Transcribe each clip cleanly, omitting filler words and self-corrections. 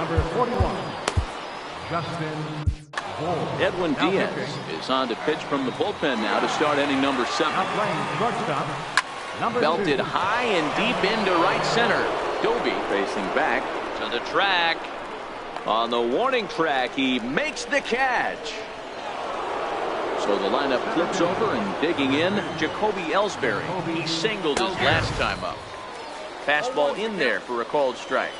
Number 41, Justin Bull. Edwin Diaz is on to pitch from the bullpen now to start inning number 7. Belted high and deep into right center. Doby facing back to the track. On the warning track, he makes the catch. So the lineup flips over and digging in, Jacoby Ellsbury. He singled his last time up. Fastball in there for a called strike.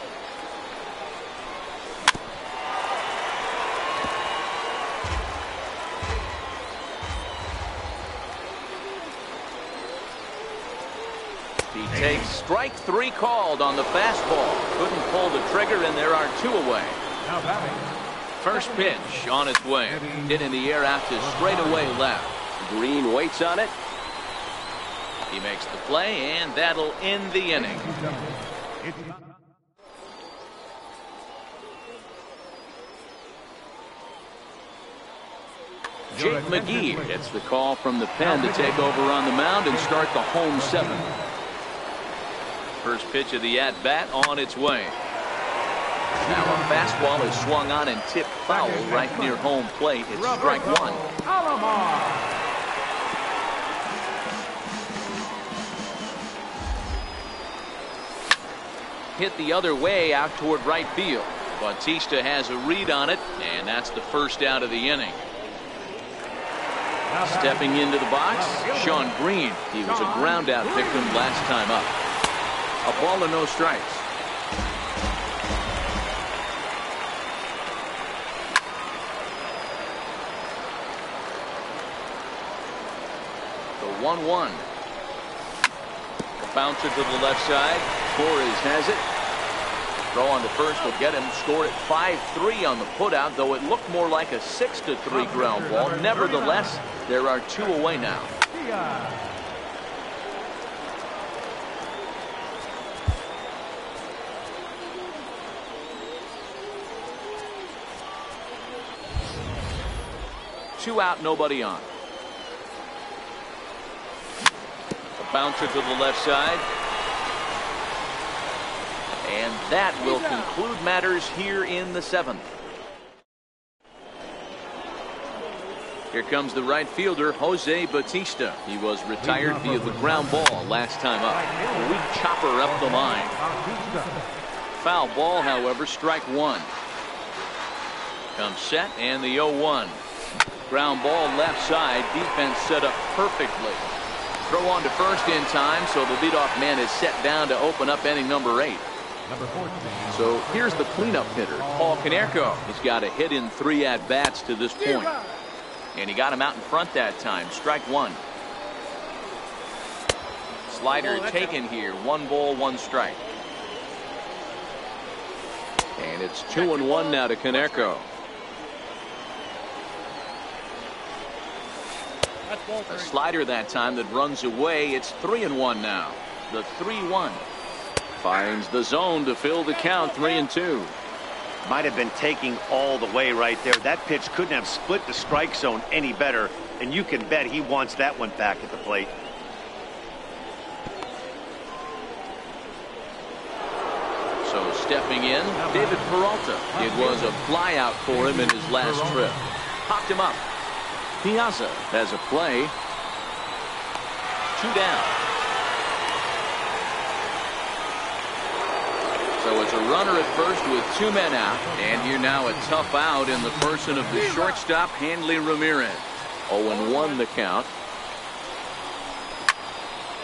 He takes strike 3 called on the fastball. Couldn't pull the trigger, and there are 2 away. Now batting. First pitch on its way. Hit in the air out to straightaway left. Green waits on it. He makes the play, and that'll end the inning. Jake McGee gets the call from the pen to take over on the mound and start the home 7. First pitch of the at-bat on its way. Now a fastball is swung on and tipped foul right near home plate. It's strike 1. Hit the other way out toward right field. Bautista has a read on it, and that's the first out of the inning. Stepping into the box, Sean Green. He was a ground out victim last time up. A ball and no strikes. The 1-1. A bouncer to the left side. Torres has it. Throw on to first will get him. Scored at 5-3 on the putout, though it looked more like a 6-3 ground ball. Nevertheless, there are 2 away now. Two out, nobody on. A bouncer to the left side. And that will conclude matters here in the 7th. Here comes the right fielder, Jose Bautista. He was retired via the ground ball last time up. A weak chopper up the line. Foul ball, however, strike 1. Comes set and the 0-1. Ground ball left side. Defense set up perfectly. Throw on to first in time, so the leadoff man is set down to open up inning number 8. So here's the cleanup hitter, Paul Konerko. He's got a hit in 3 at-bats to this point. And he got him out in front that time. Strike 1. Slider taken here. 1 ball, 1 strike. And it's 2-1 now to Konerko. A slider that time that runs away. It's 3-1 now. The 3-1. Finds the zone to fill the count. 3-2. Might have been taking all the way right there. That pitch couldn't have split the strike zone any better, and you can bet he wants that one back at the plate. So stepping in, David Peralta. It was a flyout for him in his last trip. Popped him up. Piazza has a play. 2 down. So it's a runner at first with 2 men out. And here now a tough out in the person of the shortstop, Hanley Ramirez. 0-1 the count.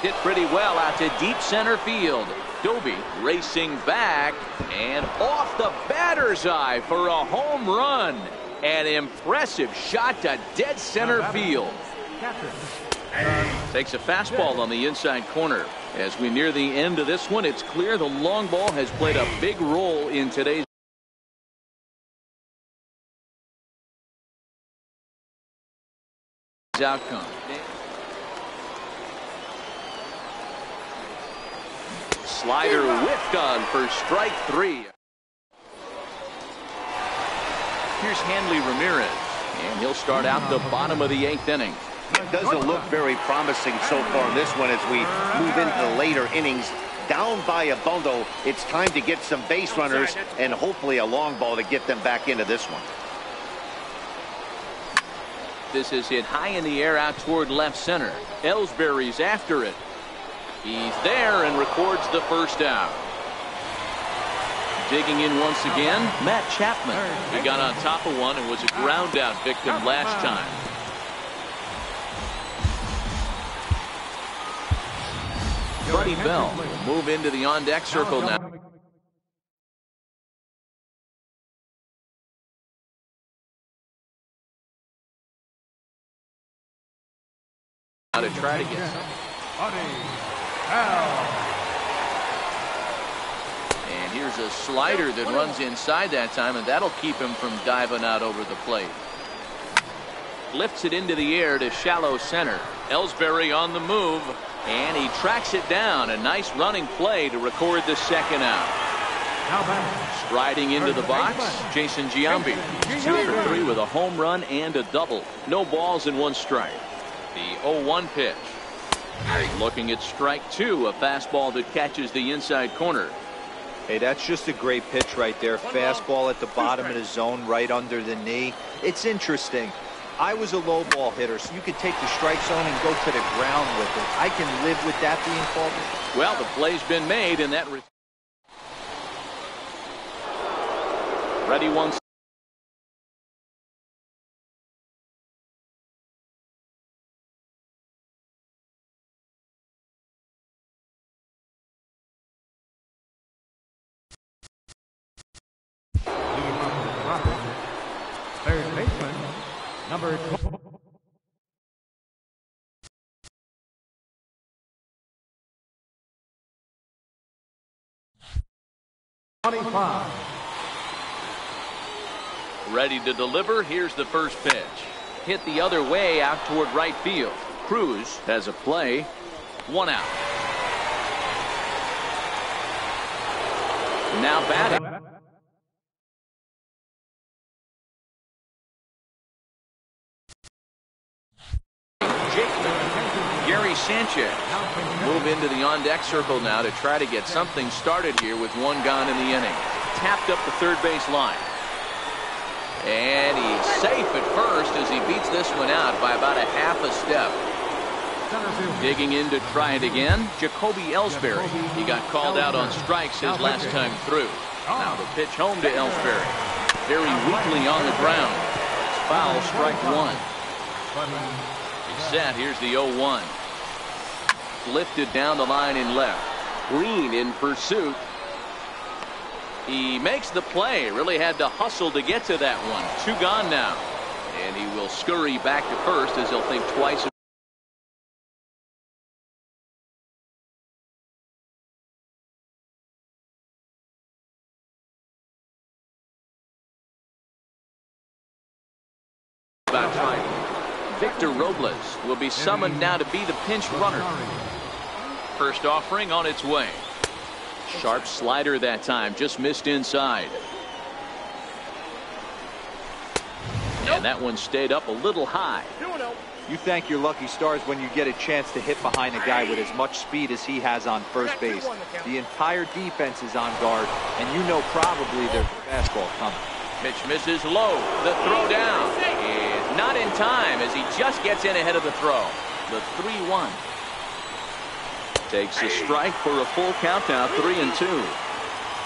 Hit pretty well out to deep center field. Doby racing back and off the batter's eye for a home run. An impressive shot to dead center field. Takes a fastball on the inside corner. As we near the end of this one, it's clear the long ball has played a big role in today's outcome. Slider whiffed on for strike 3. Here's Hanley Ramirez, and he'll start out the bottom of the 8th inning. It doesn't look very promising so far in this one as we move into the later innings. down by a bundle. It's time to get some base runners and hopefully a long ball to get them back into this one. This is hit high in the air out toward left center. Ellsbury's after it. He's there and records the first out. Digging in once again, Matt Chapman. He got on top of one and was a ground out victim last time. Buddy Bell will move into the on-deck circle now. To try to get some. And here's a slider that runs inside that time, and that'll keep him from diving out over the plate. Lifts it into the air to shallow center. Ellsbury on the move, and he tracks it down. A nice running play to record the second out. Striding into the box, Jason Giambi. 2 for 3 with a home run and a double. No balls and 1 strike. The 0-1 pitch. Looking at strike 2, a fastball that catches the inside corner. Hey, that's just a great pitch right there. Fastball at the bottom of the zone, right under the knee. It's interesting. I was a low ball hitter, so you could take the strike zone and go to the ground with it. I can live with that being called. Well, the play's been made, and that ready once. Third baseman, number 25. Ready to deliver. Here's the first pitch. Hit the other way out toward right field. Cruz has a play. 1 out. Now batting. Gary Sanchez move into the on-deck circle now to try to get something started here with 1 gone in the inning. Tapped up the third base line. And he's safe at first as he beats this one out by about a half a step. Digging in to try it again, Jacoby Ellsbury. He got called out on strikes his last time through. Now the pitch home to Ellsbury. Very weakly on the ground. It's foul, strike 1. He's set. Here's the 0-1. Lifted down the line in left. Green in pursuit. He makes the play. Really had to hustle to get to that one. 2 gone now. And he will scurry back to first as he'll think twice about trying. Victor Robles will be summoned now to be the pinch runner. First offering on its way. Sharp slider that time, just missed inside. And that one stayed up a little high. You thank your lucky stars when you get a chance to hit behind a guy with as much speed as he has on first base. The entire defense is on guard, and you know probably there's a fastball coming. Pitch misses low. The throw down is not in time as he just gets in ahead of the throw. The 3-1. Takes a strike for a full count now, 3-2.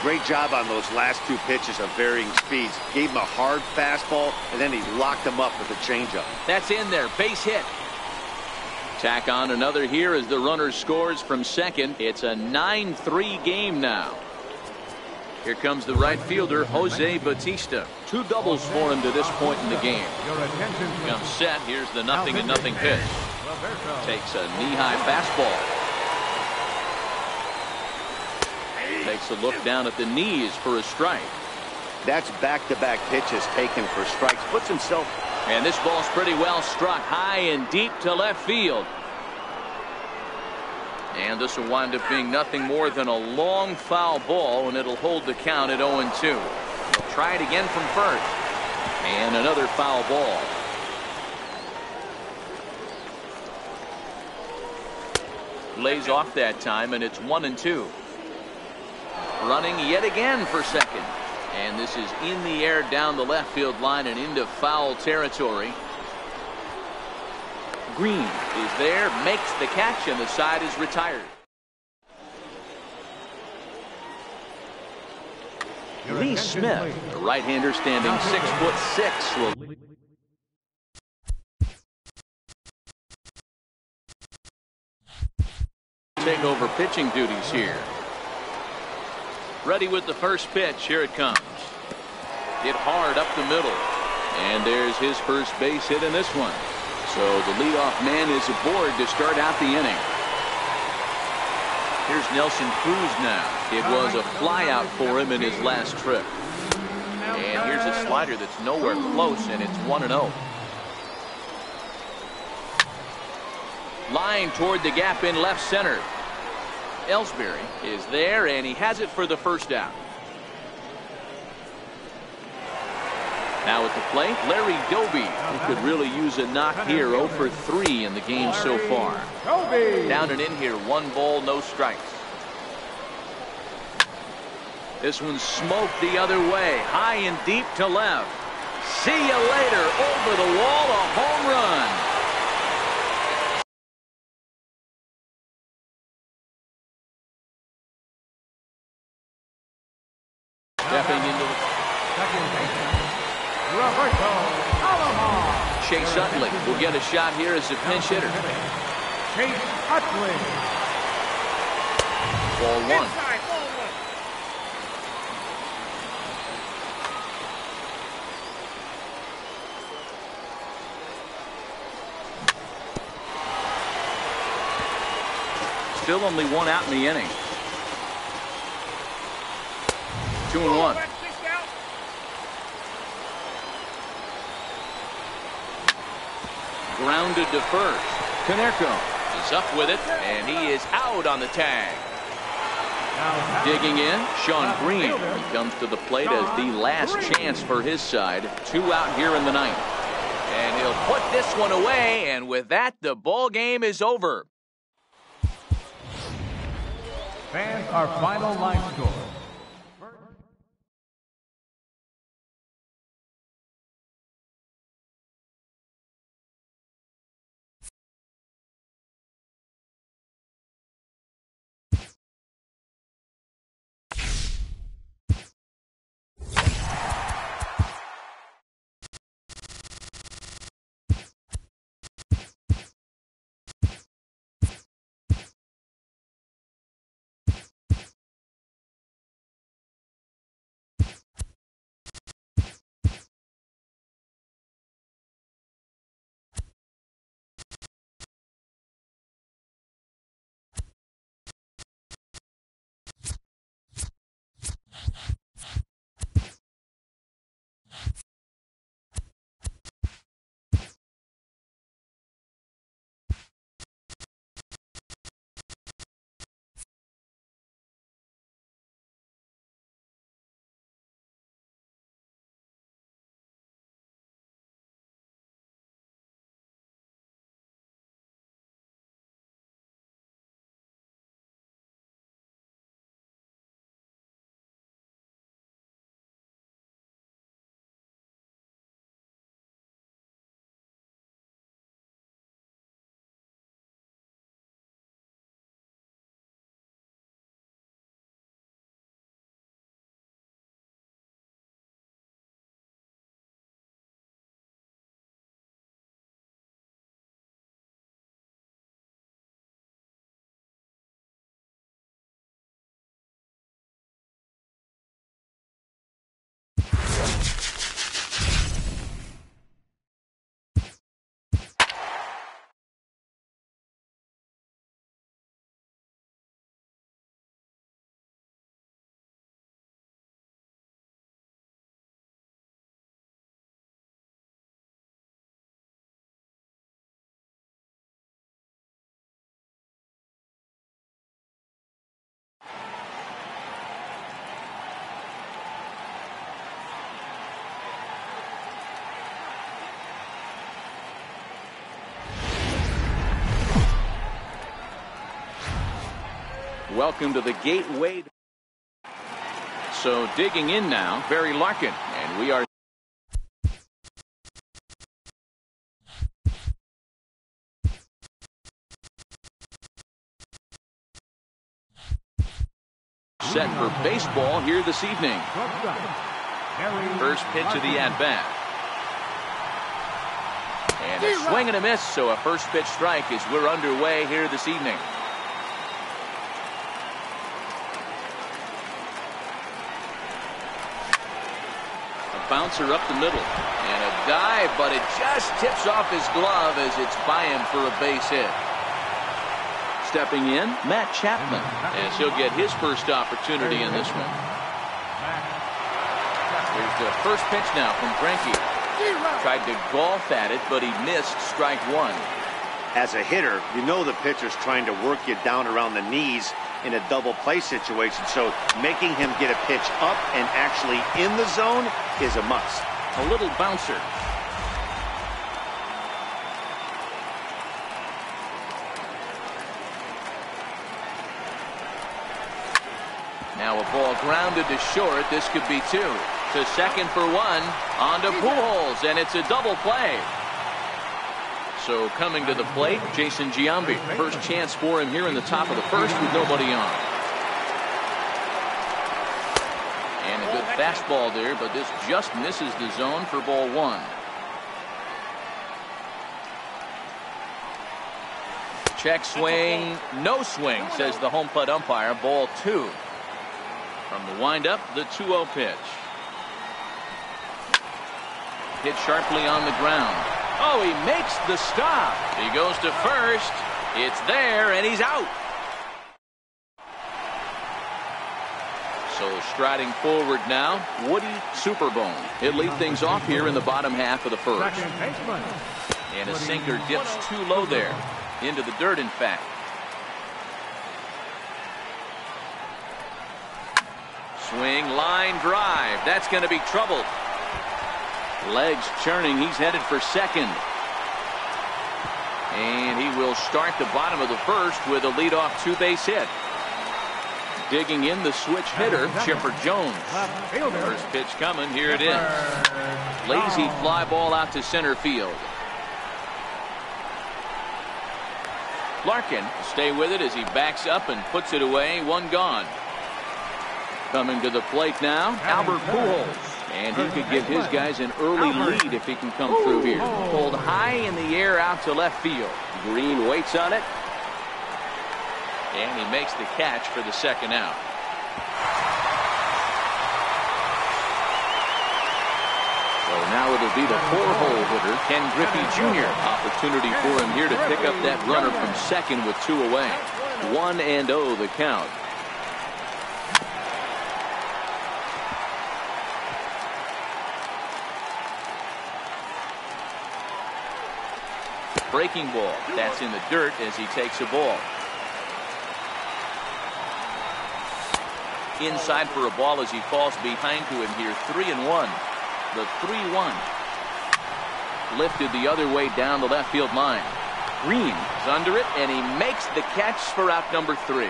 Great job on those last 2 pitches of varying speeds. Gave him a hard fastball, and then he locked him up with a changeup. That's in there. Base hit. Tack on another here as the runner scores from second. It's a 9-3 game now. Here comes the right fielder, Jose Bautista. 2 doubles for him to this point in the game. Comes set. Here's the 0-0 pitch. Takes a knee-high fastball. Takes a look down at the knees for a strike. That's back-to-back pitches taken for strikes. Puts himself. And this ball's pretty well struck high and deep to left field. And this will wind up being nothing more than a long foul ball, and it'll hold the count at 0-2. They'll try it again from first. And another foul ball. Lays off that time, and it's 1-2. Running yet again for second. And this is in the air down the left field line and into foul territory. Green is there, makes the catch, and the side is retired. Lee Smith, the right-hander standing 6'6", will take over pitching duties here. Ready with the first pitch. Here it comes. Hit hard up the middle. And there's his first base hit in this one. So the leadoff man is aboard to start out the inning. Here's Nelson Cruz now. It was a flyout for him in his last trip. And here's a slider that's nowhere close, and it's 1-0. Line toward the gap in left center. Ellsbury is there, and he has it for the first out. Now at the plate, Larry Doby, who could really use a knock here. 0 for 3 in the game so far. Down and in here, 1 ball, no strikes. This one's smoked the other way, high and deep to left. See you later, over the wall, a home run. Stepping into the Chase Utley will get a shot here as a pinch hitter. Chase Utley. Ball 1. Still only 1 out in the inning. 2-1. Grounded to first. Konerko is up with it, and he is out on the tag. Digging in, Sean Green. He comes to the plate as the last chance for his side. 2 out here in the 9th. And he'll put this one away, and with that, the ball game is over. Fans, our final line score. Welcome to the Gateway. So digging in now, Barry Larkin, and we are set for baseball here this evening. First pitch of the at-bat. And a swing and a miss, so a first pitch strike as we're underway here this evening. A bouncer up the middle. And a dive, but it just tips off his glove as it's by him for a base hit. Stepping in, Matt Chapman, as he'll get his first opportunity in this one. Here's the first pitch now from Greinke. Tried to golf at it, but he missed strike one. As a hitter, you know the pitcher's trying to work you down around the knees in a double play situation, so making him get a pitch up and actually in the zone is a must. A little bouncer. Now a ball grounded to short. This could be two. To second for one. On to Pujols, and it's a double play. So coming to the plate, Jason Giambi. First chance for him here in the top of the first with nobody on. And a good fastball there, but this just misses the zone for ball one. Check swing, no swing, says the home plate umpire. Ball two. From the windup, the 2-0 pitch. Hit sharply on the ground. Oh, he makes the stop. He goes to first. It's there, and he's out. So striding forward now, Woody Superbone. He'll lead things off here in the bottom half of the first. And a sinker dips too low there. Into the dirt, in fact. Swing, line drive. That's going to be trouble. Legs churning. He's headed for second. And he will start the bottom of the first with a leadoff two-base hit. Digging in the switch hitter, Chipper Jones. First pitch coming. Here it is. Lazy fly ball out to center field. Larkin stay with it as he backs up and puts it away. One gone. Coming to the plate now, Albert Pujols. And he could give his guys an early lead if he can come through here. Pulled high in the air out to left field. Green waits on it. And he makes the catch for the second out. So now it'll be the four-hole hitter, Ken Griffey Jr. Opportunity for him here to pick up that runner from second with two away. 1-0 the count. Breaking ball. That's in the dirt as he takes a ball. Inside for a ball as he falls behind to him here. 3-1. The 3-1. Lifted the other way down the left field line. Green is under it, and he makes the catch for out number 3.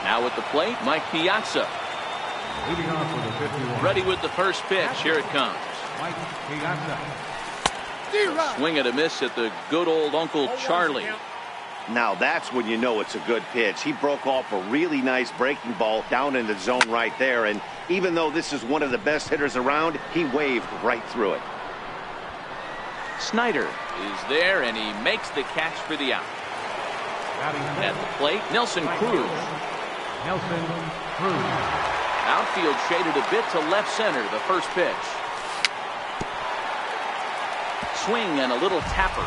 Now at the plate, Mike Piazza. Ready with the first pitch. Here it comes. Swing and a miss at the good old Uncle Charlie. Now that's when you know it's a good pitch. He broke off a really nice breaking ball down in the zone right there. And even though this is one of the best hitters around, he waved right through it. Snyder is there, and he makes the catch for the out. At the plate, Nelson Cruz. Outfield shaded a bit to left center, the first pitch. Swing and a little tapper.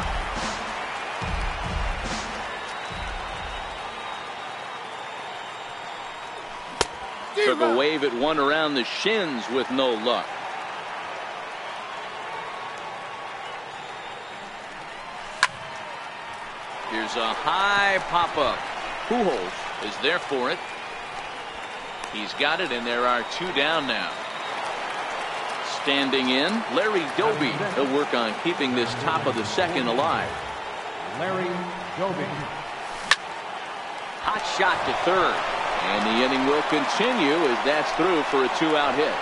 Took a wave at one around the shins with no luck. Here's a high pop-up. Pujols is there for it. He's got it, and there are two down now. Standing in, Larry Doby. He'll work on keeping this top of the second alive. Larry Doby. Hot shot to third. And the inning will continue as that's through for a 2-out hit.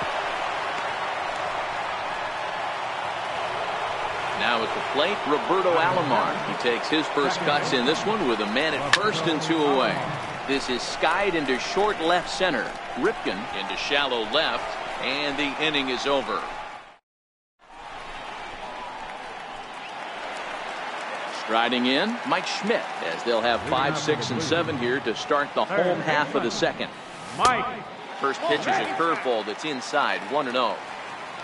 Now at the plate, Roberto Alomar. He takes his first cuts in this one with a man at first and 2 away. This is skied into short left center. Ripken into shallow left, and the inning is over. Striding in, Mike Schmidt, as they'll have 5, 6, and 7 here to start the home half of the second. Mike. First pitch is a curveball that's inside, 1-0.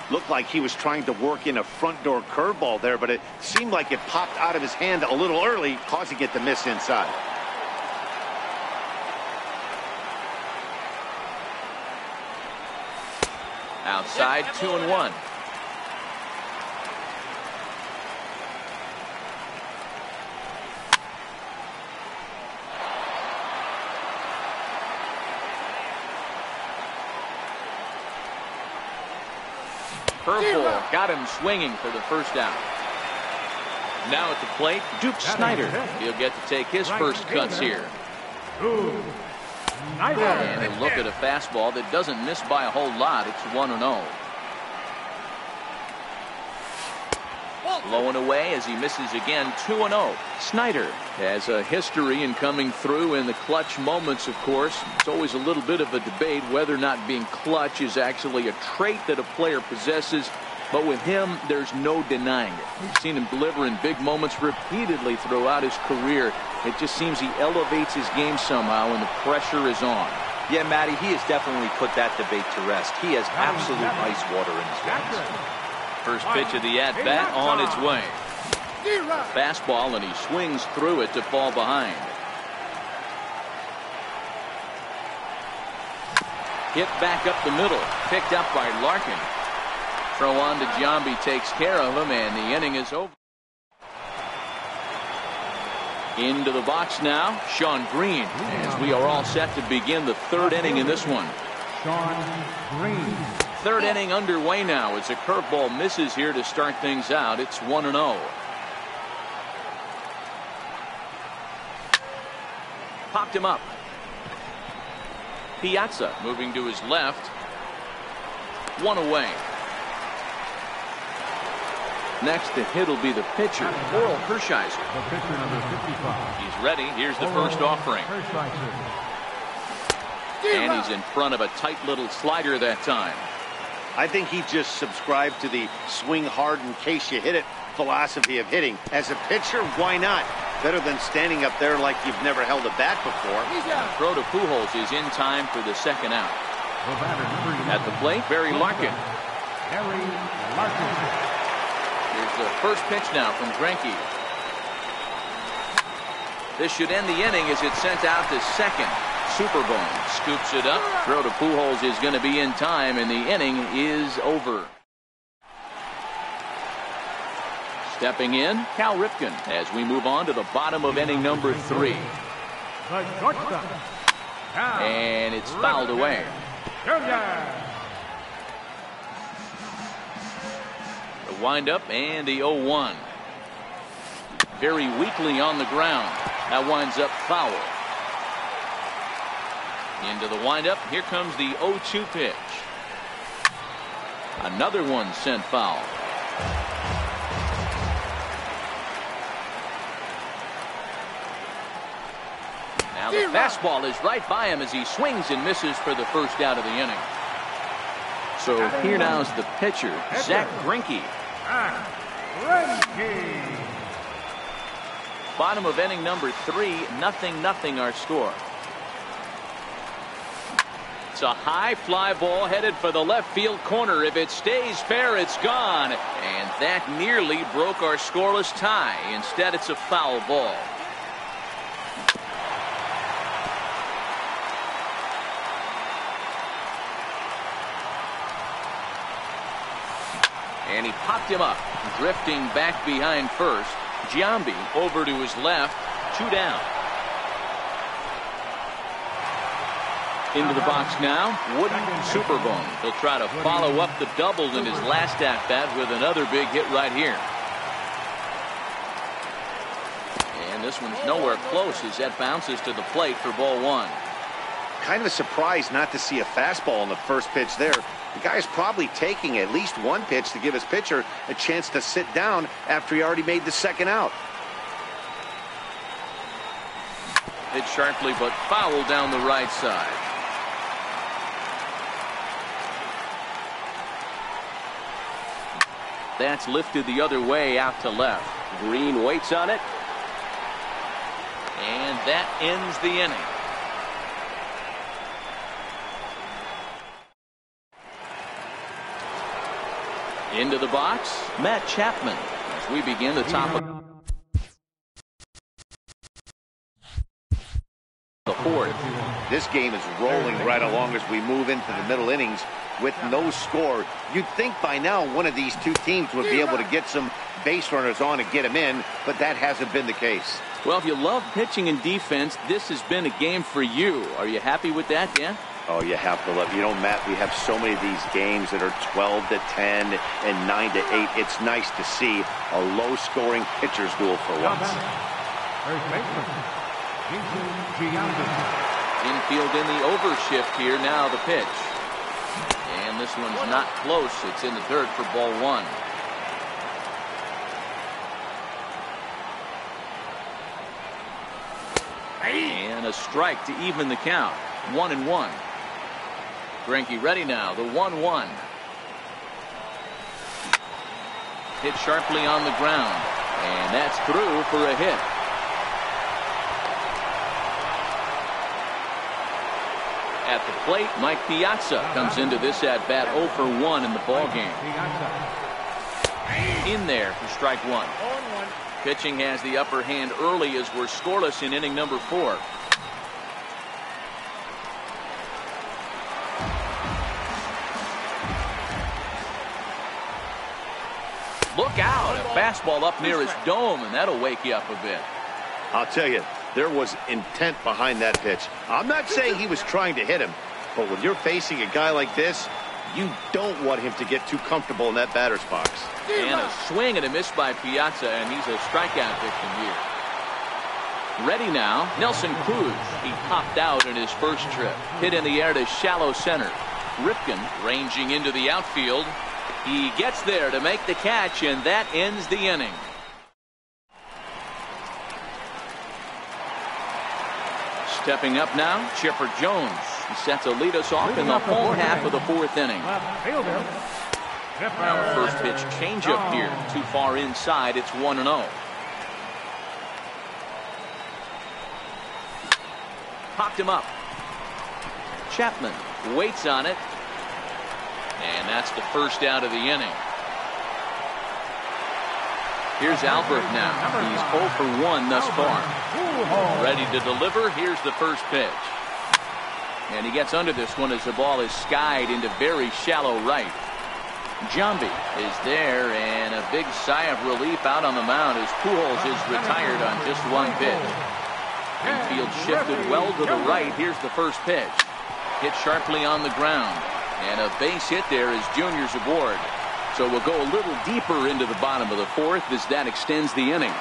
Looked like he was trying to work in a front door curveball there, but it seemed like it popped out of his hand a little early, causing it to miss inside. Outside, 2-1. Curveball got him swinging for the first out. Now at the plate, Duke Snyder. He'll get to take his first cuts here. And a look at a fastball that doesn't miss by a whole lot. It's 1-0. Low and away as he misses again, 2-0. Snyder has a history in coming through in the clutch moments, of course. It's always a little bit of a debate whether or not being clutch is actually a trait that a player possesses. But with him, there's no denying it. We've seen him deliver in big moments repeatedly throughout his career. It just seems he elevates his game somehow when the pressure is on. Yeah, Matty, he has definitely put that debate to rest. He has absolute ice water in his veins. First pitch of the at-bat on its way. Fastball, and he swings through it to fall behind. Hit back up the middle, picked up by Larkin. Throw on to Giambi, takes care of him, and the inning is over. Into the box now, Sean Green, as we are all set to begin the third inning in this one. Sean Green. Third inning underway now as a curveball misses here to start things out. It's 1-0. Popped him up. Piazza moving to his left. 1 away. Next to hit will be the pitcher, Oral Hershiser. The pitcher number 55. He's ready. Here's the first offering. And he's in front of a tight little slider that time. I think he just subscribed to the swing hard in case you hit it philosophy of hitting. As a pitcher, why not? Better than standing up there like you've never held a bat before. Throw to Pujols is in time for the second out. At the plate, Barry Larkin. Here's the first pitch now from Greinke. This should end the inning as it's sent out to second. Superbone scoops it up. Throw to Pujols is going to be in time, and the inning is over. Stepping in, Cal Ripken as we move on to the bottom of inning number 3. And it's fouled away. The windup and the 0-1. Very weakly on the ground. That winds up foul. Into the windup. Here comes the 0-2 pitch. Another one sent foul. Now the fastball is right by him as he swings and misses for the first out of the inning. So here now is the pitcher, Zach Greinke. Bottom of inning number 3, 0-0 our score. It's a high fly ball headed for the left field corner. If it stays fair, it's gone. And that nearly broke our scoreless tie. Instead, it's a foul ball. And he popped him up, drifting back behind first. Giambi over to his left, 2 down. Into the box now, Woody Superbone. He'll try to follow up the double in his last at-bat with another big hit right here. And this one's nowhere close as that bounces to the plate for ball 1. Kind of a surprise not to see a fastball on the first pitch there. The guy's probably taking at least one pitch to give his pitcher a chance to sit down after he already made the second out. Hit sharply, but foul down the right side. That's lifted the other way out to left. Green waits on it. And that ends the inning. Into the box, Matt Chapman, as we begin the top of the fourth. This game is rolling right along as we move into the middle innings with no score. You'd think by now one of these two teams would be able to get some base runners on and get them in, but that hasn't been the case. Well, if you love pitching and defense, this has been a game for you. Are you happy with that, Dan? Oh, you have to love. You know, Matt, we have so many of these games that are 12-10 and 9-8. It's nice to see a low-scoring pitcher's duel for once. Infield in the overshift here. Now the pitch. And this one's not close. It's in the dirt for ball one. And a strike to even the count. 1-1. Greinke ready now. The 1-1. Hit sharply on the ground. And that's through for a hit. At the plate, Mike Piazza comes into this at bat 0 for 1 in the ballgame. In there for strike one. Pitching has the upper hand early as we're scoreless in inning number 4. Look out, a fastball up near his dome, and that'll wake you up a bit. I'll tell you, there was intent behind that pitch. I'm not saying he was trying to hit him, but when you're facing a guy like this, you don't want him to get too comfortable in that batter's box. And a swing and a miss by Piazza, and he's a strikeout victim here. Ready now, Nelson Cruz. He popped out in his first trip. Hit in the air to shallow center. Ripken ranging into the outfield. He gets there to make the catch, and that ends the inning. Stepping up now, Chipper Jones. He sets to lead us off in the home half of the 4th inning. Now the first pitch changeup here. Too far inside. It's 1-0. Popped him up. Chapman waits on it. And that's the first out of the inning. Here's Albert now. He's 0 for 1 thus far. Ready to deliver. Here's the first pitch. And he gets under this one as the ball is skied into very shallow right. Jambi is there, and a big sigh of relief out on the mound as Pujols is retired on just one pitch. Infield shifted well to the right. Here's the first pitch. Hit sharply on the ground. And a base hit there as Junior's aboard. So we'll go a little deeper into the bottom of the 4th as that extends the inning.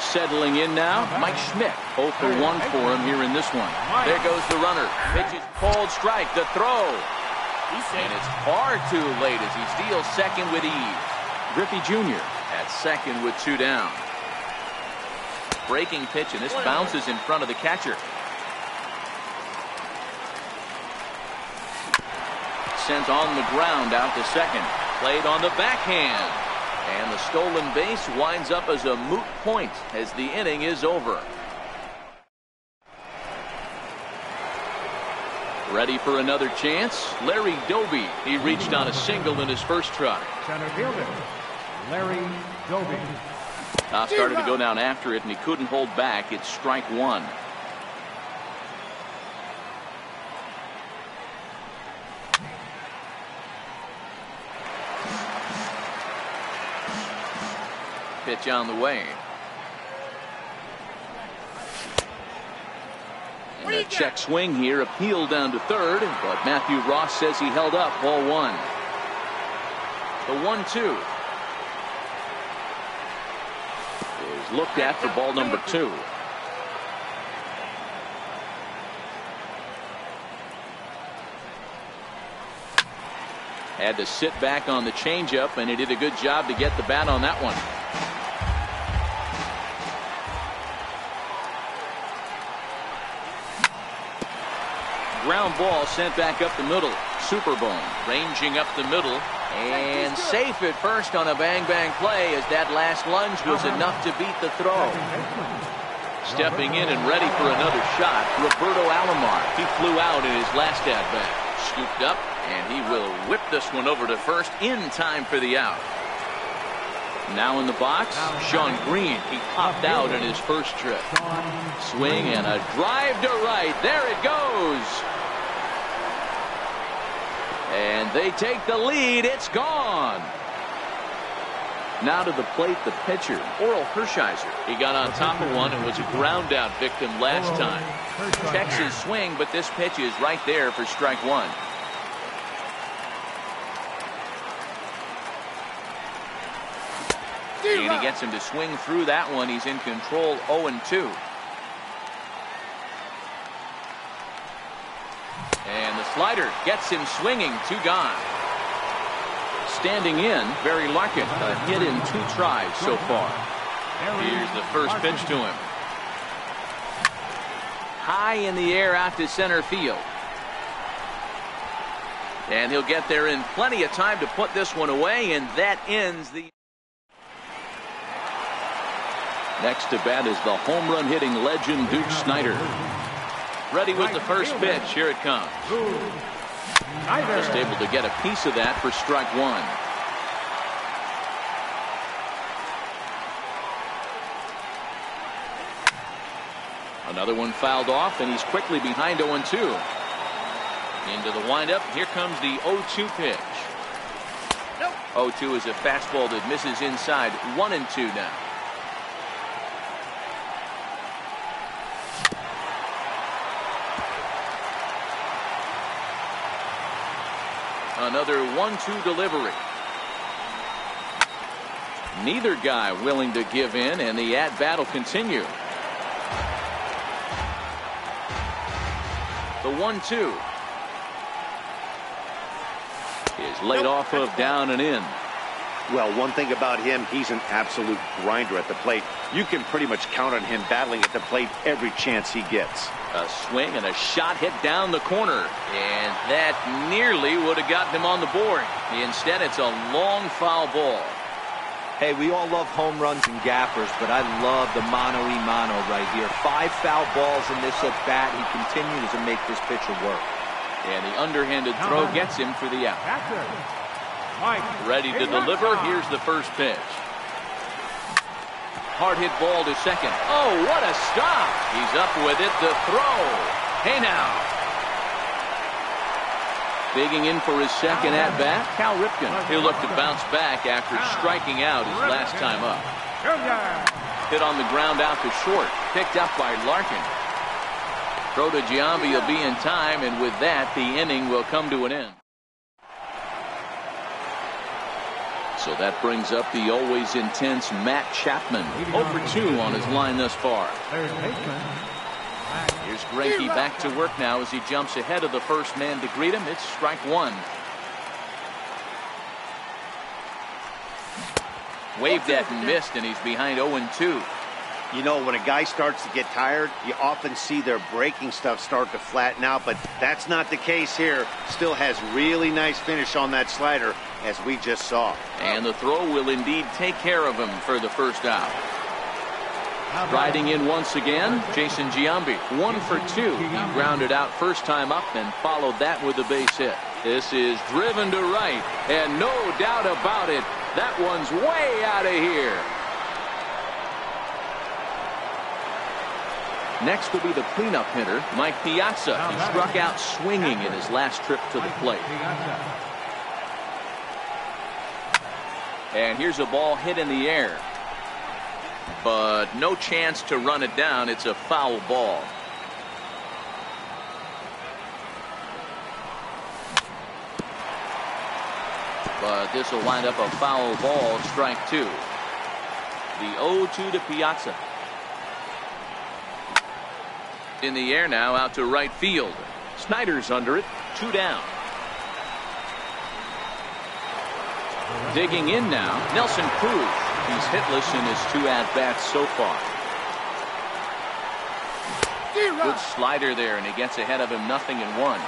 Settling in now, Mike Schmidt. 0 for 1 for him here in this one. There goes the runner. Pitch is called strike. The throw. And it's far too late as he steals second with ease. Griffey Jr. at second with 2 down. Breaking pitch, and this bounces in front of the catcher. Sent on the ground out to second. Played on the backhand. And the stolen base winds up as a moot point as the inning is over. Ready for another chance? Larry Doby. He reached on a single in his first try. Center fielder, Larry Doby. Started to go down after it, and he couldn't hold back. It's strike one. Pitch on the way. And a check swing here, appealed down to third, but Matthew Ross says he held up. Ball one. The 1-2 is looked at for ball number 2. Had to sit back on the changeup, and he did a good job to get the bat on that one. Ground ball sent back up the middle. Superbone ranging up the middle and safe at first on a bang-bang play, as that last lunge was enough to beat the throw. Stepping in and ready for another shot, Roberto Alomar. He flew out in his last at-bat. Scooped up, and he will whip this one over to first in time for the out. Now in the box, Sean Green. He popped out in his first trip. Swing and a drive to right. There it goes. And they take the lead. It's gone. Now to the plate, the pitcher, Oral Hershiser. He got on top of one and was a ground out victim last time. Checks his swing, but this pitch is right there for strike one. And he gets him to swing through that one. He's in control, 0-2. And the slider gets him swinging, 2 gone. Standing in, Barry Larkin, a hit in 2 tries so far. Here's the first pitch to him. High in the air out to center field. And he'll get there in plenty of time to put this one away, and that ends the... Next to bat is the home run hitting legend Duke Snider. Ready with the first pitch. Here it comes. Just able to get a piece of that for strike one. Another one fouled off, and he's quickly behind 0-2. Into the windup. Here comes the 0-2 pitch. 0-2 is a fastball that misses inside. 1-2 now. Another 1-2 delivery. Neither guy willing to give in, and the at-bat will continue. The 1-2 is laid off of down and in. Well, one thing about him, he's an absolute grinder at the plate. You can pretty much count on him battling at the plate every chance he gets. A swing and a shot hit down the corner, and that nearly would have gotten him on the board. Instead, it's a long foul ball. Hey, we all love home runs and gappers, but I love the mano-y-mano right here. 5 foul balls in this at bat. He continues to make this pitcher work. And the underhanded throw gets him for the out. Ready to deliver. Here's the first pitch. Hard hit ball to second. Oh, what a stop. He's up with it. The throw. Hey now. Digging in for his second at bat, Cal Ripken. He'll look to bounce back after striking out his last time up. Hit on the ground out to short. Picked up by Larkin. Throw to Giambi will be in time, and with that, the inning will come to an end. So that brings up the always intense Matt Chapman. 0-2 on his line thus far. Here's Greinke back to work now as he jumps ahead of the first man to greet him. It's strike one. Waved at and missed, and he's behind 0-2. You know, when a guy starts to get tired, you often see their breaking stuff start to flatten out, but that's not the case here. Still has really nice finish on that slider, as we just saw. And the throw will indeed take care of him for the first out. Riding in once again, Jason Giambi. 1 for 2. He grounded out first time up and followed that with a base hit. This is driven to right, and no doubt about it, that one's way out of here. Next will be the cleanup hitter, Mike Piazza. He struck out swinging in his last trip to the plate. And here's a ball hit in the air. But no chance to run it down. It's a foul ball. But this will wind up a foul ball, strike two. The 0-2 to Piazza. In the air now, out to right field. Snyder's under it, 2 down. Digging in now, Nelson Cruz. He's hitless in his 2 at-bats so far. Good slider there, and he gets ahead of him 0-1.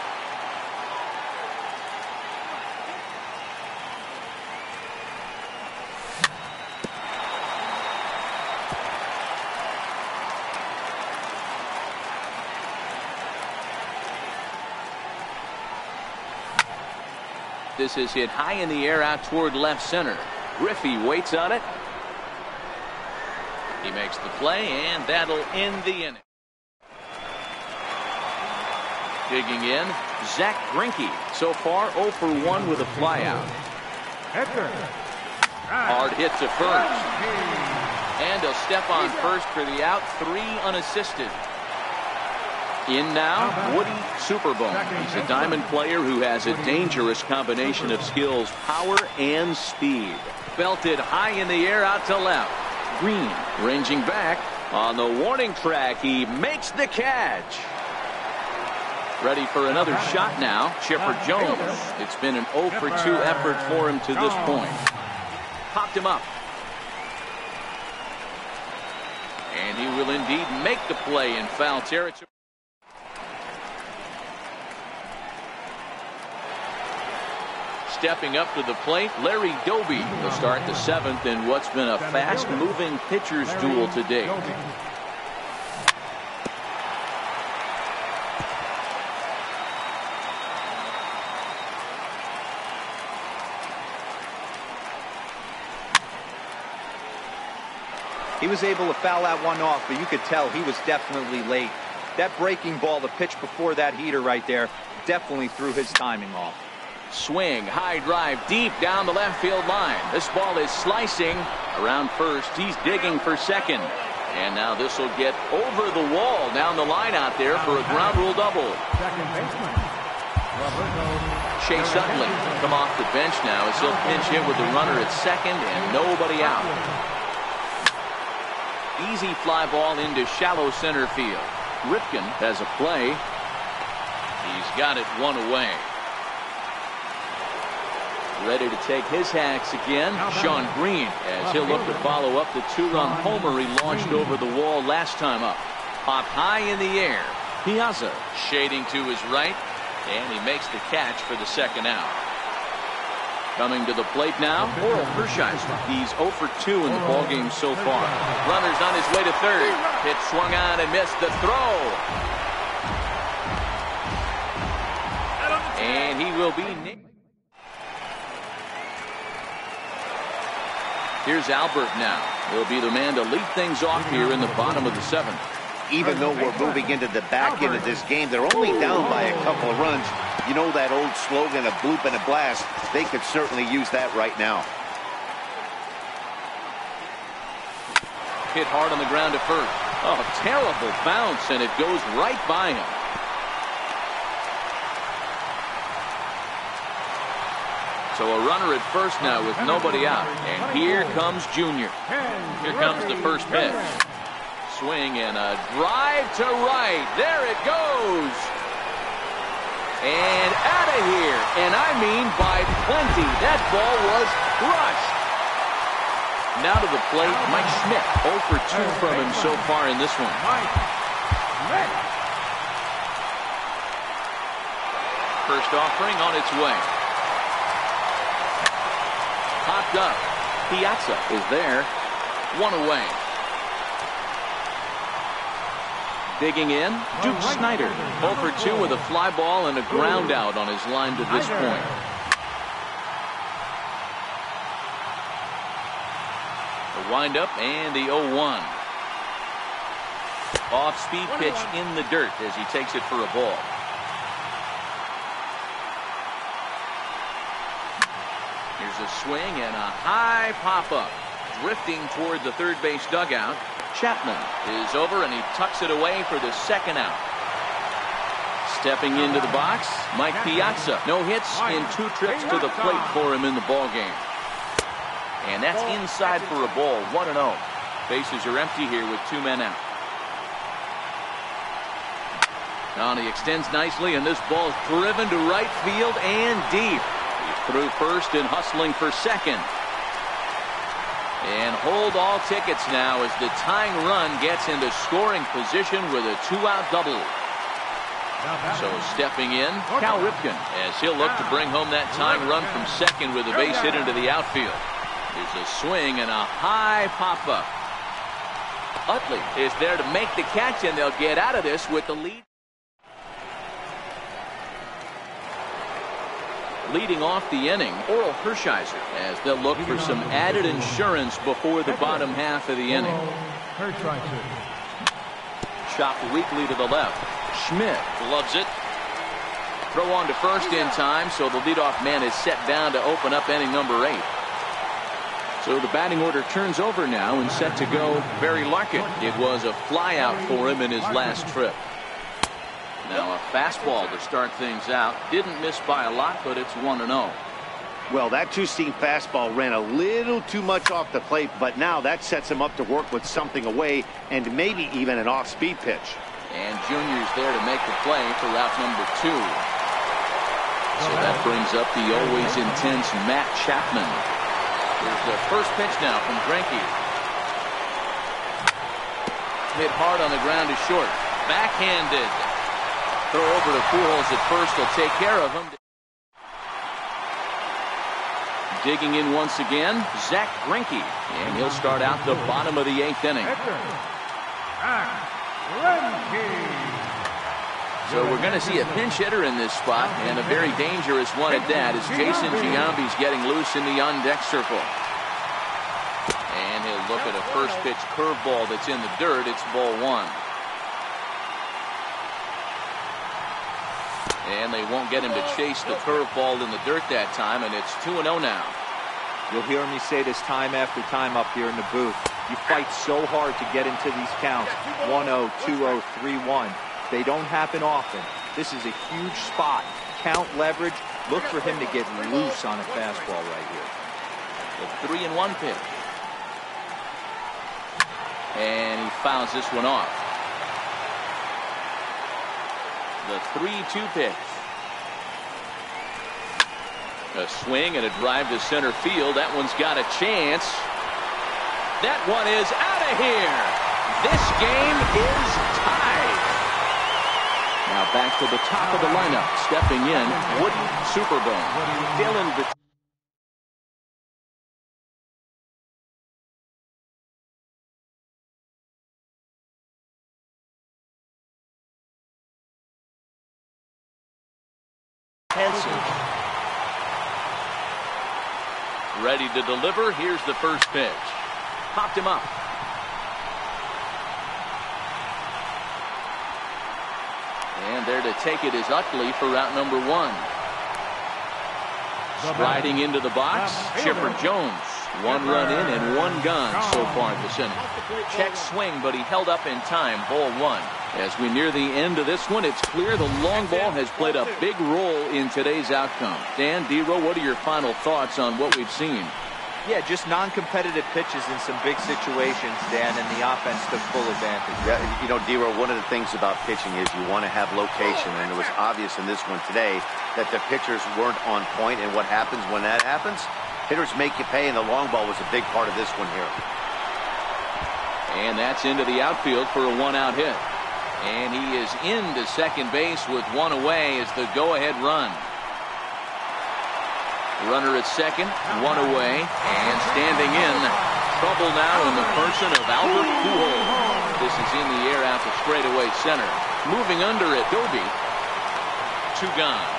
This is hit high in the air out toward left center. Griffey waits on it. He makes the play, and that'll end the inning. Digging in, Zach Greinke. So far 0 for 1 with a flyout. Hard hit to first. And he'll step on first for the out. 3 unassisted. In now, Woody Superbone. He's a diamond player who has a dangerous combination of skills, power and speed. Belted high in the air out to left. Green ranging back on the warning track. He makes the catch. Ready for another shot now, Chipper Jones. It's been an 0 for 2 effort for him to this point. Popped him up. And he will indeed make the play in foul territory. Stepping up to the plate, Larry Doby will start the 7th in what's been a fast-moving pitcher's duel to date. He was able to foul that one off, but you could tell he was definitely late. That breaking ball, the pitch before that heater right there, definitely threw his timing off. Swing, high drive, deep down the left field line. This ball is slicing around first. He's digging for second. And now this will get over the wall down the line out there for a ground rule double. Chase Utley come off the bench now as he'll pinch hit with the runner at second and nobody out. Easy fly ball into shallow center field. Ripken has a play. He's got it 1 away. Ready to take his hacks again, Sean Green, as he'll look to follow up the 2-run homer he launched over the wall last time up. Popped high in the air. Piazza shading to his right, and he makes the catch for the second out. Coming to the plate now, Oral Hershiser. He's 0 for 2 in the ballgame so far. Runner's on his way to third. Pitch swung on and missed the throw. And he will be nicked. Here's Albert now. He'll be the man to lead things off here in the bottom of the 7th. Even though we're moving into the back end of this game, they're only down by a couple of runs. You know that old slogan, a bloop and a blast. They could certainly use that right now. Hit hard on the ground to first. Oh, terrible bounce, and it goes right by him. So a runner at first now with nobody out. And here comes Junior. Here comes the first pitch. Swing and a drive to right. There it goes. And out of here. And I mean by plenty. That ball was crushed. Now to the plate, Mike Schmidt. 0 for 2 from him so far in this one. First offering on its way. Popped up. Piazza is there. 1 away. Digging in, Duke Snider. 0 for 2 with a fly ball and a ground out on his line to this point. The windup and the 0-1. Off-speed pitch in the dirt as he takes it for a ball. Here's a swing and a high pop-up. Drifting toward the third base dugout. Chapman is over and he tucks it away for the second out. Stepping into the box, Mike Piazza. No hits in 2 trips to the plate for him in the ballgame. And that's inside for a ball, 1-0. Bases are empty here with 2 men out. Now he extends nicely, and this ball's driven to right field and deep. He's through first and hustling for second. And hold all tickets now as the tying run gets into scoring position with a 2-out double. So stepping in, Cal Ripken, as he'll look to bring home that tying run from second with a base hit into the outfield. There's a swing and a high pop-up. Utley is there to make the catch, and they'll get out of this with the lead. Leading off the inning, Oral Hershiser, as they'll look for some added insurance before the bottom half of the inning. Chopped weakly to the left. Schmidt gloves it. Throw on to first in time, so the leadoff man is set down to open up inning number 8. So the batting order turns over now and set to go Barry Larkin. It was a flyout for him in his last trip. Now a fastball to start things out. Didn't miss by a lot, but it's 1-0. Well, that two-seam fastball ran a little too much off the plate, but now that sets him up to work with something away and maybe even an off-speed pitch. And Junior's there to make the play for route number 2. So that brings up the always intense Matt Chapman. Here's the first pitch now from Greinke. Hit hard on the ground to short. Backhanded. Throw over to Pujols at first will take care of him. Digging in once again, Zach Greinke. And he'll start out the bottom of the 8th inning. So we're going to see a pinch hitter in this spot, and a very dangerous one at that, as Jason Giambi's getting loose in the on-deck circle. And he'll look at a first pitch curveball that's in the dirt. It's ball 1. And they won't get him to chase the curveball in the dirt that time, and it's 2-0 now. You'll hear me say this time after time up here in the booth. You fight so hard to get into these counts. 1-0, 2-0, 3-1. They don't happen often. This is a huge spot. Count leverage. Look for him to get loose on a fastball right here. The 3-1 pitch. And he fouls this one off. The 3-2 pitch. A swing and a drive to center field. That one's got a chance. That one is out of here. This game is tied. Now back to the top of the lineup. Stepping in, Woody Superbone. Dylan Hansen. Ready to deliver. Here's the first pitch. Popped him up. And there to take it is Utley for route number 1. Striding into the box, Chipper Jones. 1 run in and 1 gone so far this inning. Check swing, but he held up in time. Ball 1. As we near the end of this one, it's clear the long ball has played a big role in today's outcome. Dan, D-Row, what are your final thoughts on what we've seen? Yeah, just non-competitive pitches in some big situations, Dan, and the offense took full advantage. Yeah, you know, D-Row, one of the things about pitching is you want to have location, and it was obvious in this one today that the pitchers weren't on point, and what happens when that happens? Hitters make you pay, and the long ball was a big part of this one here. And that's into the outfield for a 1-out hit. And he is into second base with 1 away as the go-ahead run. Runner at second, 1 away, and standing in. Trouble now in the person of Albert Pujols. This is in the air out to straightaway center. Moving under it, Doby. 2 gone.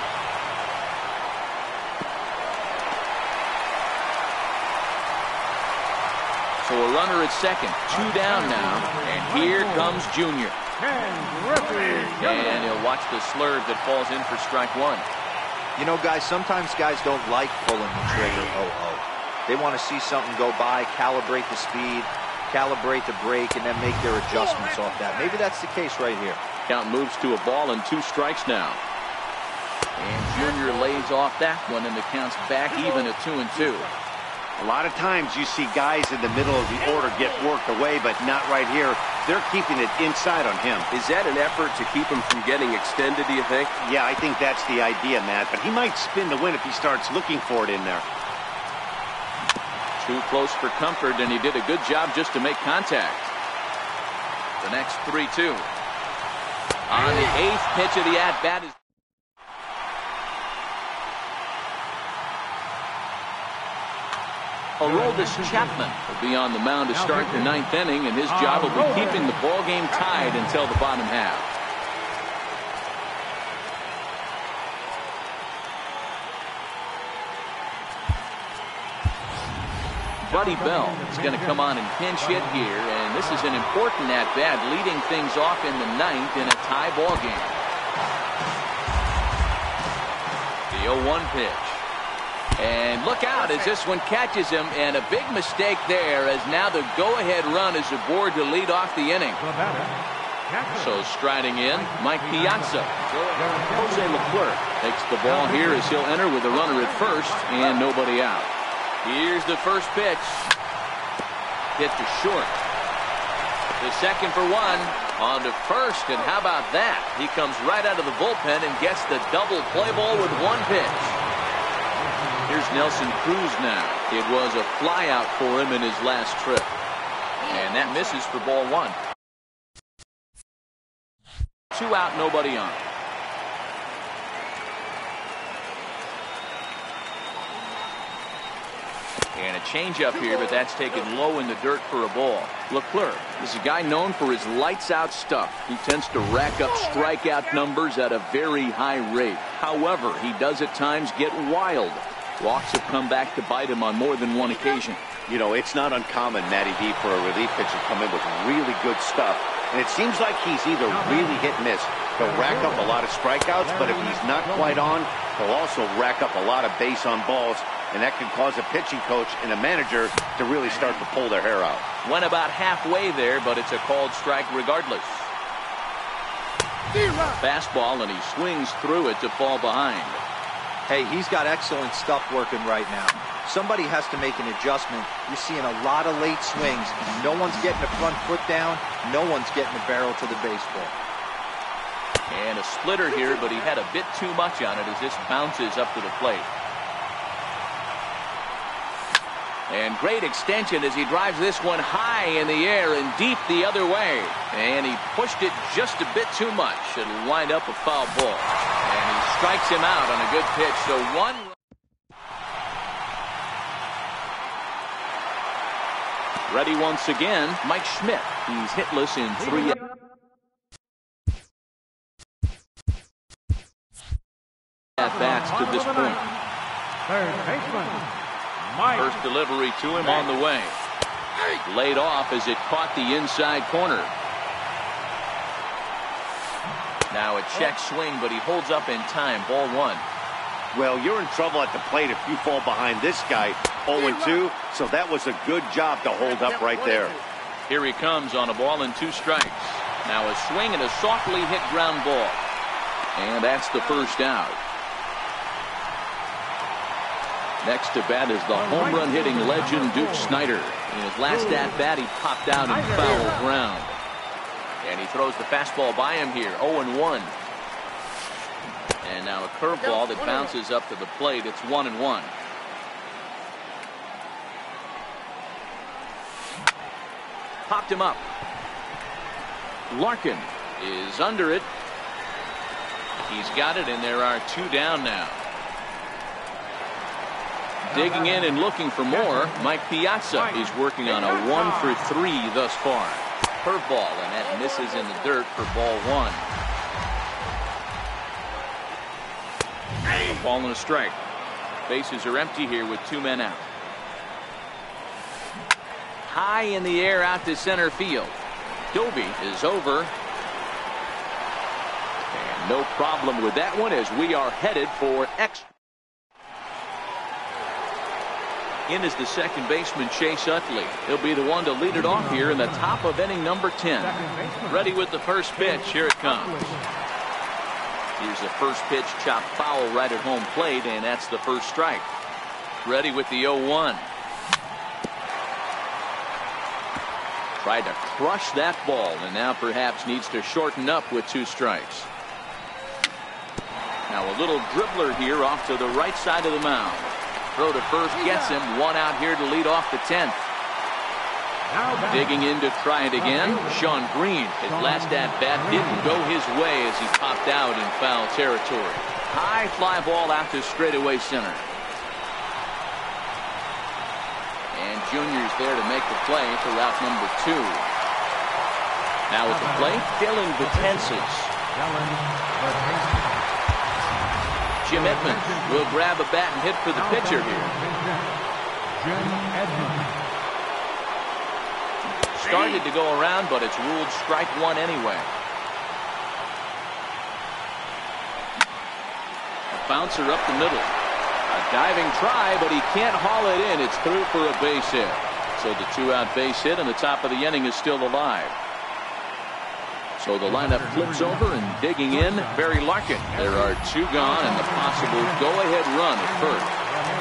So a runner at second, 2 down now, and here comes Junior. And he'll watch the slurve that falls in for strike 1. You know, guys, sometimes guys don't like pulling the trigger. They want to see something go by, calibrate the speed, calibrate the break, and then make their adjustments off that. Maybe that's the case right here. Count moves to a ball and 2 strikes now. And Junior lays off that one, and the count's back even at 2-2. A lot of times you see guys in the middle of the order get worked away, but not right here. They're keeping it inside on him. Is that an effort to keep him from getting extended, do you think? Yeah, I think that's the idea, Matt. But he might spin the win if he starts looking for it in there. Too close for comfort, and he did a good job just to make contact. The next 3-2. On the 8th pitch of the at-bat is Aroldis Chapman will be on the mound to start the 9th inning, and his job will be keeping the ball game tied until the bottom half. Buddy Bell is going to come on and pinch hit here, and this is an important at-bat, leading things off in the 9th in a tie ball game. The 0-1 pitch. And look out as this one catches him, and a big mistake there, as now the go-ahead run is aboard to lead off the inning. So striding in, Mike Piazza. Jose Leclerc takes the ball here as he'll enter with a runner at first and nobody out. Here's the first pitch. Hit to short. The second for one. On to first, and how about that? He comes right out of the bullpen and gets the double play ball with one pitch. Here's Nelson Cruz now. It was a flyout for him in his last trip. And that misses for ball one. 2 out, nobody on. And a changeup here, but that's taken low in the dirt for a ball. Leclerc is a guy known for his lights-out stuff. He tends to rack up strikeout numbers at a very high rate. However, he does at times get wild. Walks have come back to bite him on more than one occasion. You know, it's not uncommon, Matty D, for a relief pitcher to come in with really good stuff. And it seems like he's either really hit and miss. He'll rack up a lot of strikeouts, but if he's not quite on, he'll also rack up a lot of base on balls. And that can cause a pitching coach and a manager to really start to pull their hair out. Went about halfway there, but it's a called strike regardless. Fastball, and he swings through it to fall behind. Hey, he's got excellent stuff working right now. Somebody has to make an adjustment. You're seeing a lot of late swings. No one's getting the front foot down. No one's getting the barrel to the baseball. And a splitter here, but he had a bit too much on it as this bounces up to the plate. And great extension as he drives this one high in the air and deep the other way. And he pushed it just a bit too much. It'll wind up a foul ball. And he strikes him out on a good pitch. So one. Ready once again, Mike Schmidt. He's hitless in 3 at-bats to this point. Third baseman. First delivery to him on the way. Laid off as it caught the inside corner. Now a check swing, but he holds up in time. Ball one. Well, you're in trouble at the plate if you fall behind this guy 0-2, so that was a good job to hold up right there. Here he comes on a ball and 2 strikes. Now a swing and a softly hit ground ball. And that's the first out. Next to bat is the home run hitting legend Duke Snider. In his last at-bat, he popped out in foul ground. And he throws the fastball by him here, 0-1. And now a curveball that bounces up to the plate. It's 1-1. Popped him up. Larkin is under it. He's got it, and there are 2 down now. Digging in and looking for more, Mike Piazza. He's working on a 1-for-3 thus far. Curveball, and that misses in the dirt for ball 1. A ball and a strike. Bases are empty here with 2 men out. High in the air out to center field. Doby is over. And no problem with that one as we are headed for extra. In is the second baseman, Chase Utley. He'll be the one to lead it off here in the top of inning number 10. Ready with the first pitch. Here it comes. Here's the first pitch, chopped foul right at home plate, and that's the first strike. Ready with the 0-1. Tried to crush that ball, and now perhaps needs to shorten up with 2 strikes. Now a little dribbler here off to the right side of the mound. Throw to first gets him. One out here to lead off the 10th. Digging in to try it again. Sean Green, his last at-bat didn't go his way as he popped out in foul territory. High fly ball out to straightaway center. And Junior's there to make the play for route number 2. Now at the plate, Dylan Betances. Jim Edmonds will grab a bat and hit for the pitcher here. Jim Edmonds. Started to go around, but it's ruled strike one anyway. A bouncer up the middle. A diving try, but he can't haul it in. It's through for a base hit. So the 2-out base hit, and the top of the inning is still alive. So the lineup flips over, and digging in, Barry Larkin. There are 2 gone and the possible go-ahead run at first.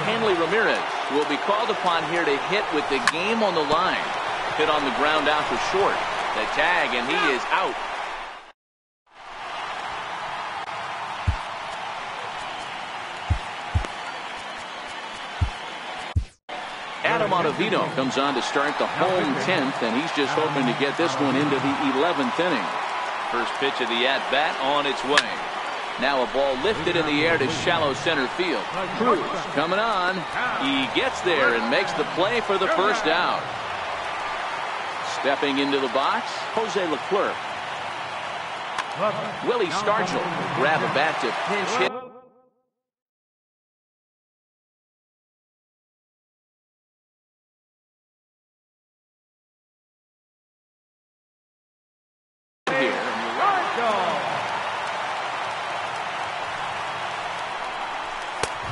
Hanley Ramirez will be called upon here to hit with the game on the line. Hit on the ground out for short. The tag, and he is out. Adam Ottavino comes on to start the home 10th, and he's just hoping to get this one into the 11th inning. First pitch of the at-bat on its way. Now a ball lifted in the air to shallow center field. Cruz coming on. He gets there and makes the play for the first out. Stepping into the box, Jose Leclerc. Willie Stargell will grab a bat to pinch hit.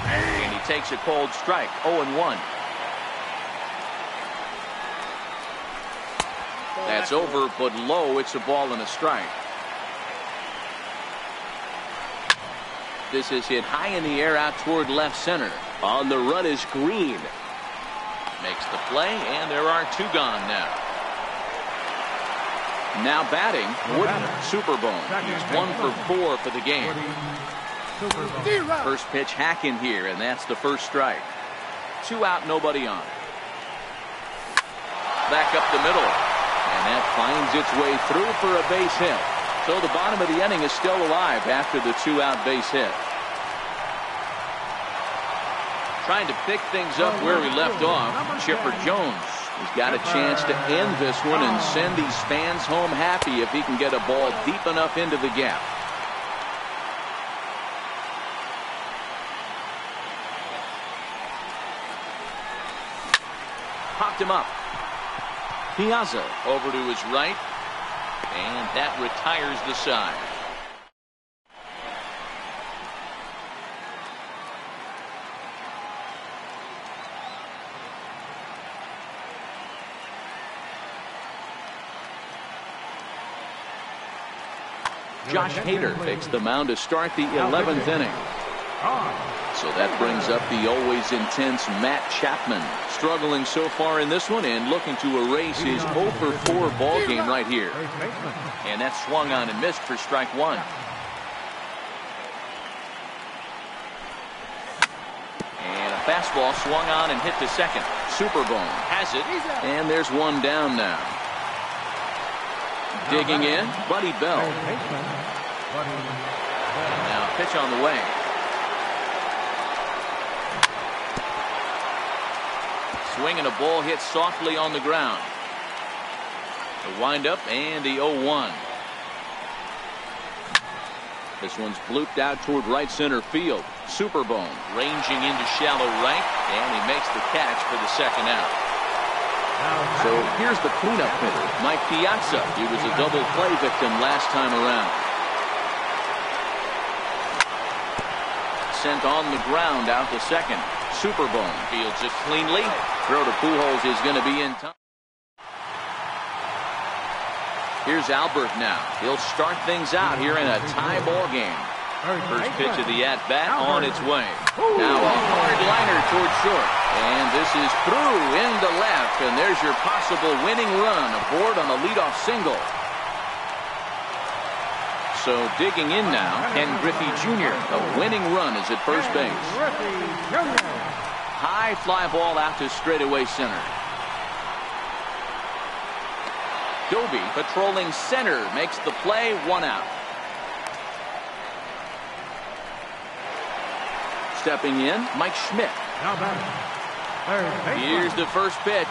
And he takes a cold strike, 0-1. That's over, but low. It's a ball and a strike. This is hit high in the air out toward left center. On the run is Green. Makes the play, and there are 2 gone now. Now batting, Woody Superbone. He's 1 for 4 for the game. First pitch hack in here, and that's the first strike. 2 out, nobody on. Back up the middle. And that finds its way through for a base hit. So the bottom of the inning is still alive after the 2-out base hit. Trying to pick things up where we left off, Chipper Jones has got a chance to end this one and send these fans home happy if he can get a ball deep enough into the gap. Popped him up. Piazza over to his right, and that retires the side. Josh Hader takes the mound to start the 11th inning. So that brings up the always intense Matt Chapman, struggling so far in this one and looking to erase his 0 for 4 ball game right here. And that's swung on and missed for strike 1. And a fastball swung on and hit to second. Superbone has it, and there's 1 down now. Digging in, Buddy Bell. And now pitch on the way. Swing and a ball hit softly on the ground. The windup and the 0-1. This one's blooped out toward right center field. Superbone ranging into shallow right, and he makes the catch for the second out. So here's the cleanup hitter, Mike Piazza. He was a double play victim last time around. Sent on the ground out to second. Superbone fields it cleanly. Throw to Pujols is going to be in time. Here's Albert now. He'll start things out here in a tie ball game. First pitch of the at-bat on its way. Now a hard liner toward short. And this is through into left. And there's your possible winning run aboard on a leadoff single. So digging in now, Ken Griffey Jr. A winning run is at first base. High fly ball out to straightaway center. Doby patrolling center makes the play, 1 out. Stepping in, Mike Schmidt. Here's the first pitch.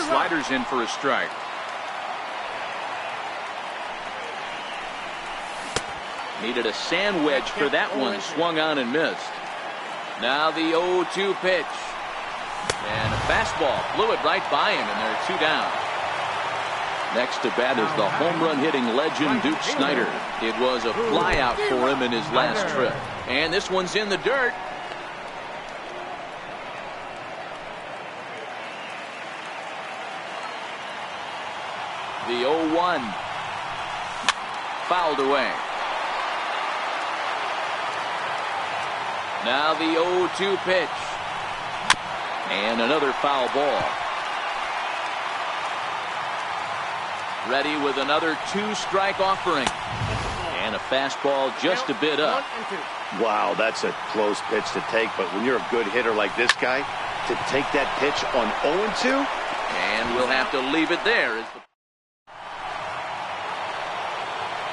Sliders in for a strike. Needed a sand wedge for that one. Swung on and missed. Now the 0-2 pitch. And a fastball. Blew it right by him, and they're 2 down. Next to bat is the home run hitting legend Duke Snider. It was a flyout for him in his last trip. And this one's in the dirt. The 0-1. Fouled away. Now the 0-2 pitch. And another foul ball. Ready with another 2-strike offering. And a fastball just a bit up. Wow, that's a close pitch to take, but when you're a good hitter like this guy, to take that pitch on 0-2? And we'll have to leave it there.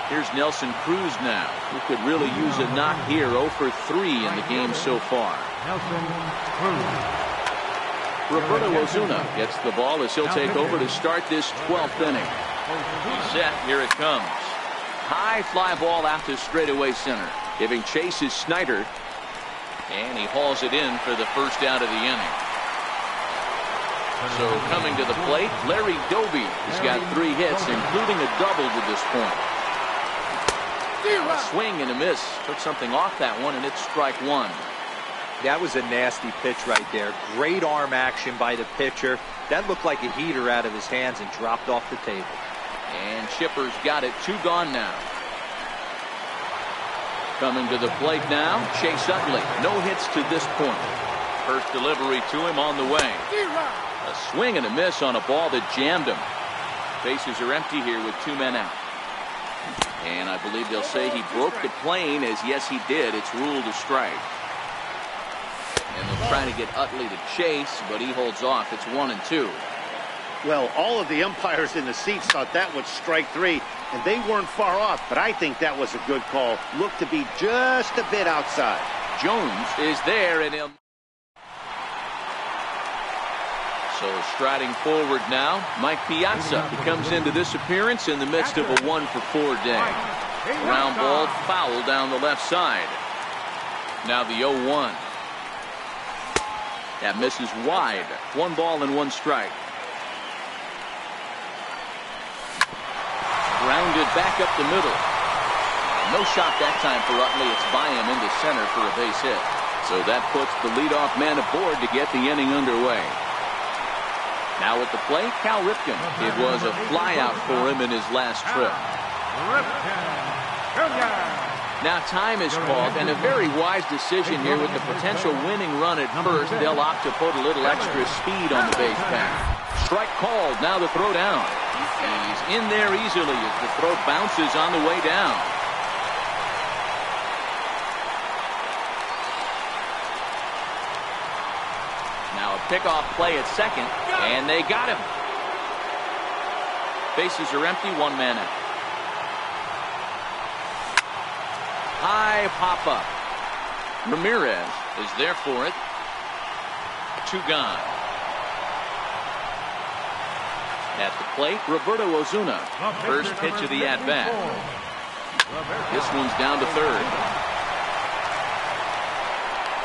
Here's Nelson Cruz now, who could really use a knock here. 0 for 3 in the game so far. Nelson Cruz. Roberto Ozuna gets the ball as he'll take over to start this 12th inning. He's set. Here it comes. High fly ball out to straightaway center. Giving chase is Snider. And he hauls it in for the first out of the inning. So coming to the plate, Larry Doby has got 3 hits, including a double to this point. A swing and a miss. Took something off that one, and it's strike 1. That was a nasty pitch right there. Great arm action by the pitcher. That looked like a heater out of his hands and dropped off the table. And Chipper's got it. 2 gone now. Coming to the plate now, Chase Utley. No hits to this point. First delivery to him on the way. A swing and a miss on a ball that jammed him. Bases are empty here with 2 men out. And I believe they'll say he broke the plane, as yes he did. It's ruled a strike. And they'll try to get Utley to chase, but he holds off. It's 1-2. Well, all of the umpires in the seats thought that was strike 3, and they weren't far off, but I think that was a good call. Looked to be just a bit outside. Jones is there, and he'll... So striding forward now, Mike Piazza. He comes into this appearance in the midst of a 1 for 4 day. Ground ball foul down the left side. Now the 0-1. That misses wide. 1 ball and 1 strike. Grounded back up the middle. No shot that time for Utley. It's by him into center for a base hit. So that puts the leadoff man aboard to get the inning underway. Now at the plate, Cal Ripken. It was a flyout for him in his last trip. Now time is called, and a very wise decision here with the potential winning run at first. They'll opt to put a little extra speed on the base path. Strike called. Now the throw down. He's in there easily as the throw bounces on the way down. Now a pickoff play at second, and they got him. Bases are empty, 1 man out. High pop-up. Ramirez is there for it. 2 gone. At the plate, Roberto Ozuna. First pitch of the at-bat. This one's down to third.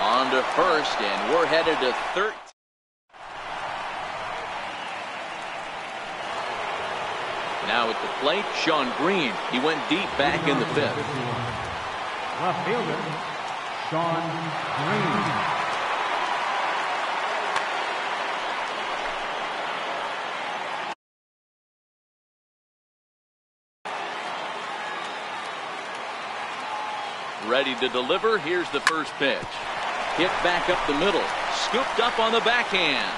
On to first, and we're headed to third. Now at the plate, Sean Green. He went deep back in the 5th. Left fielder, Sean Green. Ready to deliver. Here's the first pitch. Hit back up the middle. Scooped up on the backhand.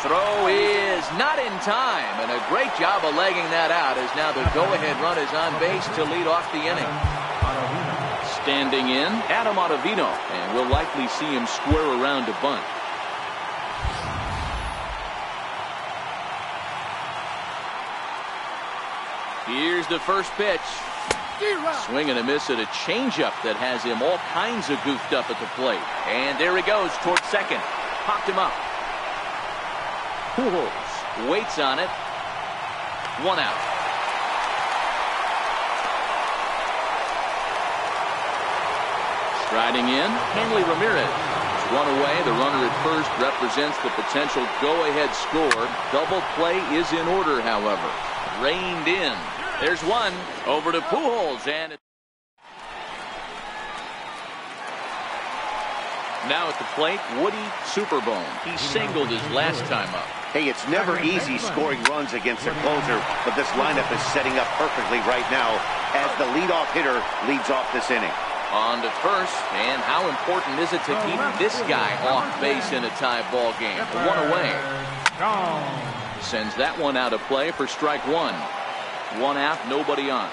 Throw is not in time, and a great job of legging that out as now the go-ahead run is on base to lead off the inning. Standing in, Adam Ottavino, and we'll likely see him square around to bunt. Here's the first pitch. Swing and a miss at a changeup that has him all kinds of goofed up at the plate. And there he goes towards second. Popped him up. Pujols waits on it. 1 out. Striding in, Hanley Ramirez. One away. The runner at first represents the potential go-ahead score. Double play is in order, however. Reined in. There's one. Over to Pujols. And now at the plate, Woody Superbone. He singled his last time up. Hey, it's never easy scoring runs against a closer, but this lineup is setting up perfectly right now as the leadoff hitter leads off this inning. On to first, and how important is it to keep this guy off base in a tie ball game? 1 away. Sends that one out of play for strike 1. 1 out, nobody on.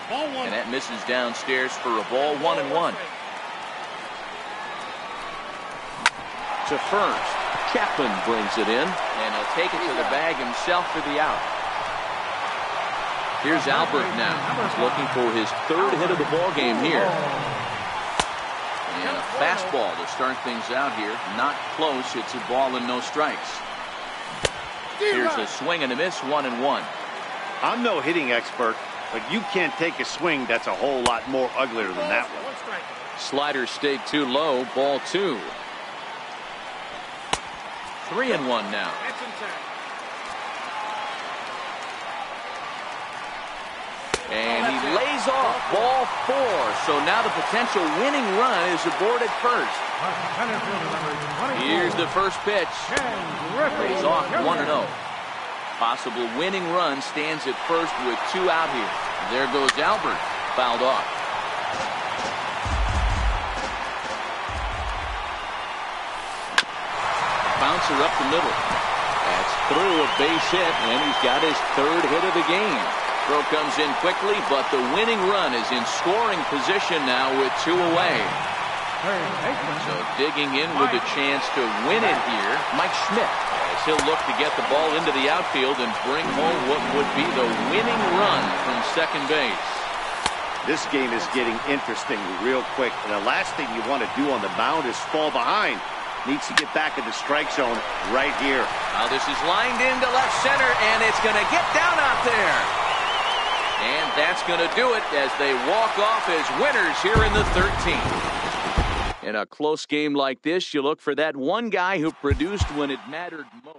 And that misses downstairs for a ball. 1-1. To first, Chapman brings it in, and he'll take it to the bag himself for the out. Here's Albert now. He's looking for his 3rd hit of the ball game here. And a fastball to start things out here. Not close. It's a ball and no strikes. Here's a swing and a miss. 1-1. I'm no hitting expert, but you can't take a swing that's a whole lot more uglier than that one. Slider stayed too low. Ball 2. 3-1 now. And he lays off. Ball 4. So now the potential winning run is aboard at first. Here's the first pitch. Lays off 1-0. Possible winning run stands at first with 2 out here. There goes Albert. Fouled off. Bouncer up the middle. That's through a base hit, and he's got his 3rd hit of the game. Throw comes in quickly, but the winning run is in scoring position now with 2 away. So digging in with a chance to win it here, Mike Schmidt, as he'll look to get the ball into the outfield and bring home what would be the winning run from second base. This game is getting interesting real quick, and the last thing you want to do on the mound is fall behind. Needs to get back in the strike zone right here. Now this is lined into left center, and it's going to get down out there. And that's going to do it as they walk off as winners here in the 13th. In a close game like this, you look for that one guy who produced when it mattered most.